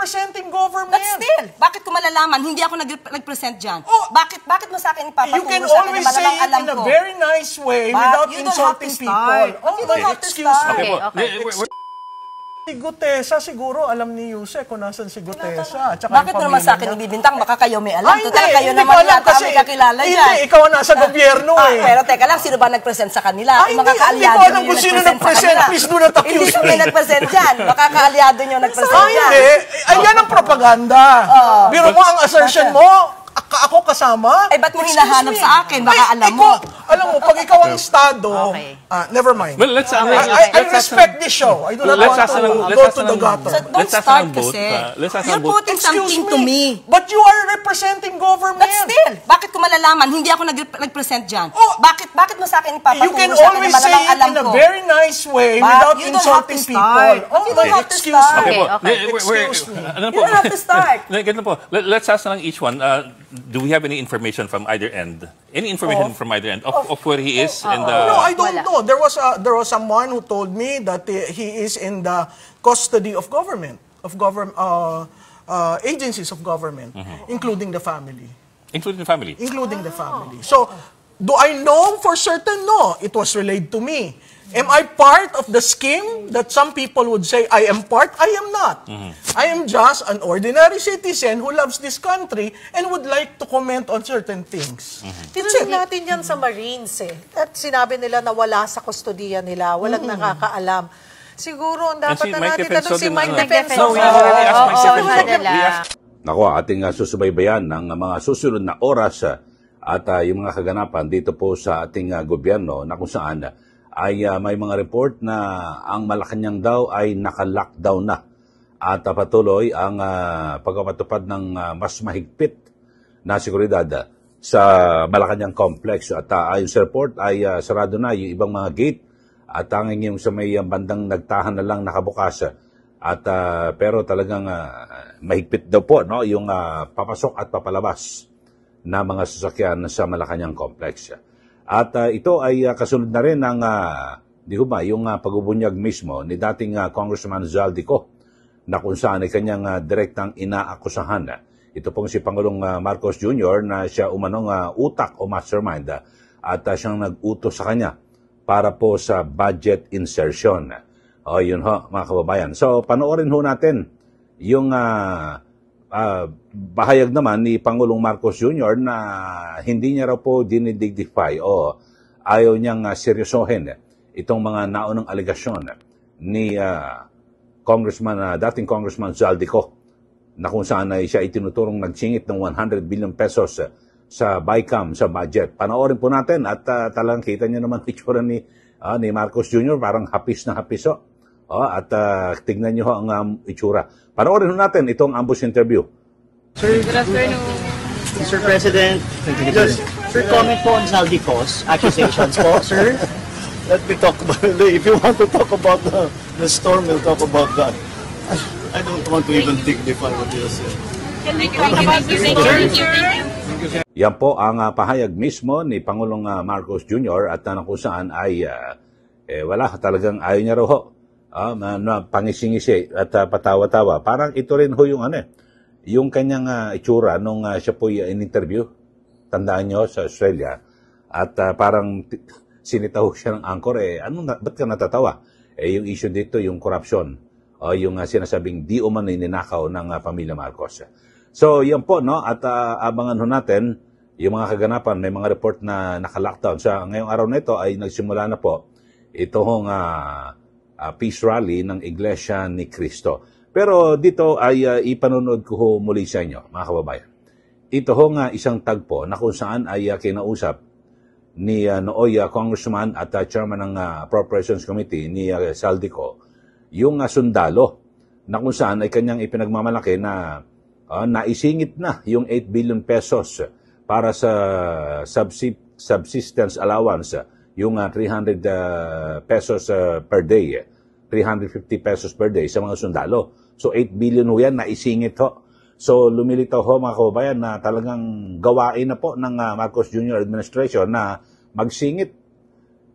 representing government. But still, bakit ko malalaman? Hindi ako nag-present dyan. Oh, bakit mo sa akin ipapaturo you can sa akin always na say malamang it alam in a ko? very nice way without You don't have to insulting start. people. You don't have to Excuse start. me. Okay. Si Gutesa, siguro alam ni Yuse kung nasan si Gutesa. Bakit mo naman sa akin ibibintang? Baka kayo may alam. Ay, Total, hindi, kayo hindi naman ko alam yata kasi- may kakilala dyan. Hindi, ikaw ang nasa gobyerno eh. Pero teka lang, sino ba nag-present sa kanila? Ay, Yung mga hindi kaalyado ko alam nyo kung sino nag-present sa nag-present. kanila. Please do not accuse Hindi kami me. nag-present dyan. Baka kaalyado nyo nag-present Ay, dyan. hindi. Ay, yan ang propaganda. Biro mo ang assertion mo, ako kasama. Eh, ba't mo Excuse hinahanap me. sa akin? Baka Ay, alam mo. Alam mo, pag ikaw ang estado, Okay. never mind. Well, let's I respect this show. I do not want to go to the gutter. So, don't Let's ask start ng vote, kasi. let's ask You're ng vote. putting something to me. But you are representing government. But still, bakit ko malalaman? Hindi ako nag-present dyan. Oh, bakit mo sa akin ipapaturo You can sa akin na always say malamang it alam in a ko? very nice way without you don't have to insulting start. people. You don't have to Excuse start. me. Okay. Excuse me. Ano You don't have to start. Ganito po. Let's ask na lang each one. Do we have any information from either end? Any information from either end of where he is? And No, I don't know. There was someone who told me that he is in the custody of government, agencies of government, including the family. including the family. Including the family. So, do I know for certain? No. It was relayed to me. Am I part of the scheme that some people would say I am part? I am not. I am just an ordinary citizen who loves this country and would like to comment on certain things. Tinanong natin yan sa Marines eh. At sinabi nila na wala sa kustodiya nila, walang nakakaalam. Siguro ang dapat si na Mike natin Defensor tanong si din Mike na- Defensor. No, we already asked Mike Defensor. Nako, ating susubaybayan ng mga susunod na oras at yung mga kaganapan dito po sa ating gobyerno na kung saan ay may mga report na ang Malacanang daw ay naka-lockdown na at patuloy ang pagpapatupad ng mas mahigpit na seguridad sa Malacanang Complex. At ayon sa report ay sarado na yung ibang mga gate at tanging yung sa may bandang nagtahan na lang nakabukas. At pero talagang mahigpit daw po no yung papasok at papalabas na mga sasakyan sa Malacanang Complex. At ito ay kasunod na rin ng yung pagbubunyag mismo ni dating Congressman Zaldico na kung saan ay kanyang direktang inaakusahan. Ito pong si Pangulong Marcos Jr. na siya umanong utak o mastermind at siyang nag-utos sa kanya para po sa budget insertion. O yun ho mga kababayan. So panoorin ho natin yung bahayag naman ni Pangulong Marcos Jr. na hindi niya raw po dinidignify o ayaw niyang seryosohin itong mga naunang alegasyon ni dating Congressman Zaldico na kung saan ay siya itinuturong nagsingit ng 100 billion pesos sa BICAM, sa budget. Panoorin po natin at talagang kita niyo naman itsura ni Marcos Jr. parang hapis na hapis ho. At tignan niyo ho ang itsura. Panoorin natin itong ambush interview. Sir, good afternoon. Mr. President, sir, comment po on Zaldico's accusations po, sir. Let me talk about it. If you want to talk about the storm, we'll talk about that. I don't want to even dignify what you said. Can we talk about the security? Yan po ang pahayag mismo ni Pangulong Marcos Jr. at kung saan ay wala, talagang ayaw niya raw ho. Pangisingisi at patawa-tawa. Parang ito rin ho yung kanyang itsura nung siya po in-interview. Tandaan nyo sa Australia. At parang sinitaw siya ng anchor. Ba't ka natatawa? Yung issue dito, yung corruption. O yung sinasabing di umano ninakaw ng pamilya Marcos. So, yan po, no? At abangan ho natin yung mga kaganapan. May mga report na naka-lockdown. Sa ngayong araw na ito ay nagsimula na po itong peace rally ng Iglesia ni Cristo. Pero dito ay ipanunod ko ho muli sa inyo, mga kababayan. Ito ho isang tagpo na kung saan ay kinausap ni nooy Congressman at Chairman ng Appropriations Committee ni Zaldico, yung sundalo na kung saan ay kanyang ipinagmamalaki na naisingit na yung 8 billion pesos para sa subsistence allowance, yung 300 pesos per day, 350 pesos per day sa mga sundalo. So 8 billion ho yan, naisingit ho. So lumilitaw ho mga kababayan na talagang gawain na po ng Marcos Jr. administration na magsingit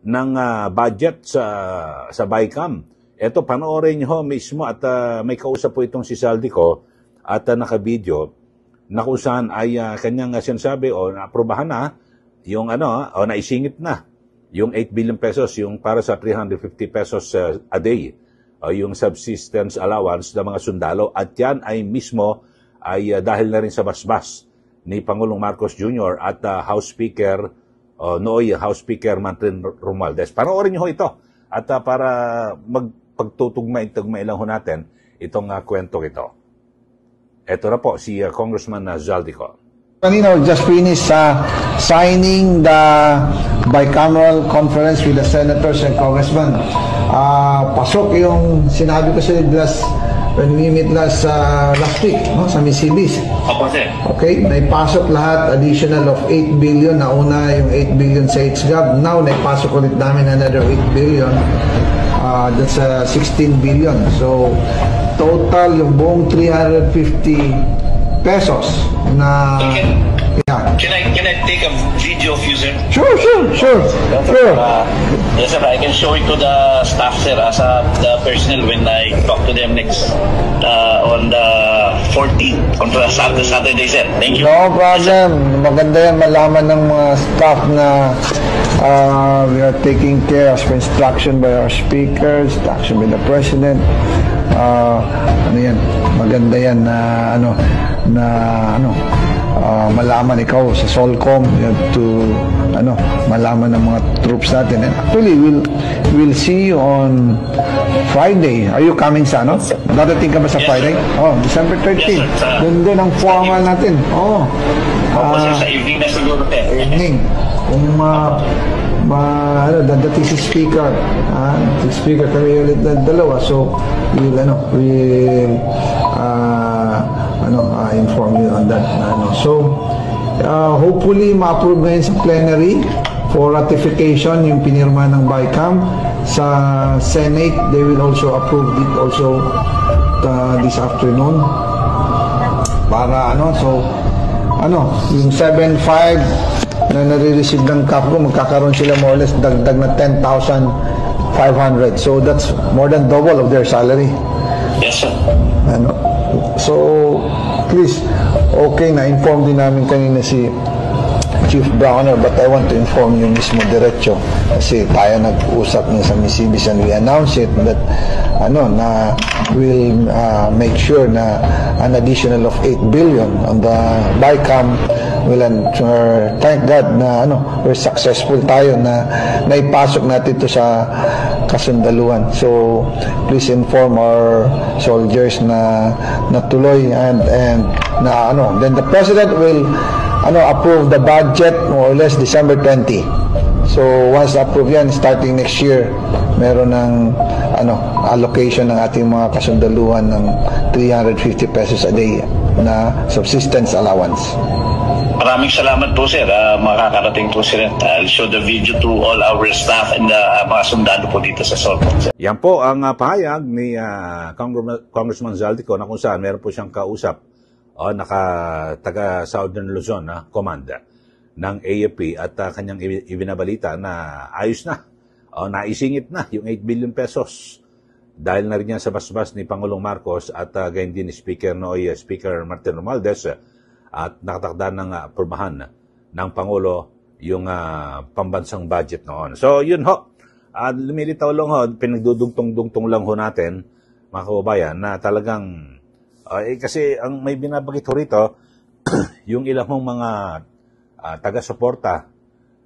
ng budget sa BICAM. Ito, panoorin nyo ho mismo at may kausap po itong si Zaldico at naka-video na kung saan ay kanyang sinasabi o naaprobahan na yung o naisingit na yung 8 billion pesos, yung para sa 350 pesos a day, o yung subsistence allowance ng mga sundalo. At yan ay mismo ay dahil na rin sa basbas ni Pangulong Marcos Jr. at House Speaker nooy House Speaker Martin Romualdez. Panoorin niyo ho ito at para magpagtutugma-tugma lang ho natin itong kwento ito. Ito na po si Congressman Zaldico. Kanino just finished signing the bicameral conference with the senators and congressmen. Pasok yung sinabi ko sa when we meet last week, no, sa Misibis. Okay, naipasok lahat, additional of 8 billion. Nauna yung 8 billion sa HGAB. Now, naipasok ulit namin another 8 billion. That's 16 billion. So, total yung buong 350 pesos na Can I take a video of you, sir? Sure. Yes, sir. I can show it to the staff, sir, as the personnel when I talk to them next on the 14th on the Saturday, sir. Thank you. No problem. Maganda yan malaman ng mga staff na we are taking care as per instruction by our speakers, instruction by the president. Maganda yan na malaman ikaw sa Solcom, you have to malaman ng mga troops natin. And actually we'll see you on Friday. Are you coming sa dadating ka ba sa Friday? December 13. Yes, sir. Doon din ang formal natin. Sa evening na siguro, Evening. Kung dadating si speaker, kami ulit na dalawa, so we'll inform you on that. So hopefully ma-approve ngayon sa plenary for ratification yung pinirma ng BICAM. Sa Senate, they will also approve it also this afternoon para yung 7.5 na nare-receive ng CAPCO, magkakaroon sila more or less dagdag na 10,500. So that's more than double of their salary. Yes, sir. So please, okay, na-inform din namin kanina si Chief Browner, but I want to inform you mismo diretso kasi tayo nag-usap niya sa Misibis and we announce it that na we'll make sure na an additional of 8 billion on the BICAM will thank God na we're successful tayo na naipasok natin ito sa kasundaluhan. So please inform our soldiers na natuloy and then the president will approve the budget more or less December 20. So once approve yan, starting next year, meron ng allocation ng ating mga kasundaluhan ng 350 pesos a day na subsistence allowance. Maraming salamat po, sir. Makakarating po, sir. I'll show the video to all our staff and mga sundalo po dito sa Solcom. Yan po ang pahayag ni Congressman Zaldico na kung saan meron po siyang kausap taga Southern Luzon Command ng AFP at kanyang ibinabalita na ayos na, naisingit na yung 8 billion pesos dahil na rin yan sa basbas ni Pangulong Marcos at gayon din ni Speaker Martin Romualdez at nakatakda ng aprobahan ng Pangulo yung pambansang budget noon. So yun ho, lumilitaw lang ho, pinagdudugtong-dugtong lang ho natin mga kababayan na talagang kasi ang may binabagit ho rito yung ilang mga taga-suporta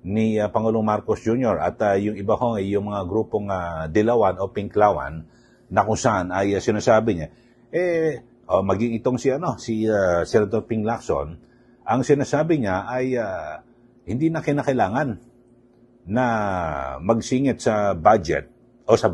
ni Pangulong Marcos Jr. at yung iba ho yung mga grupong Dilawan o Pinklawan na kung saan ay sinasabi niya maging itong si Senator Ping Lacson, ang sinasabi niya ay hindi na kinakailangan na magsingit sa budget o sa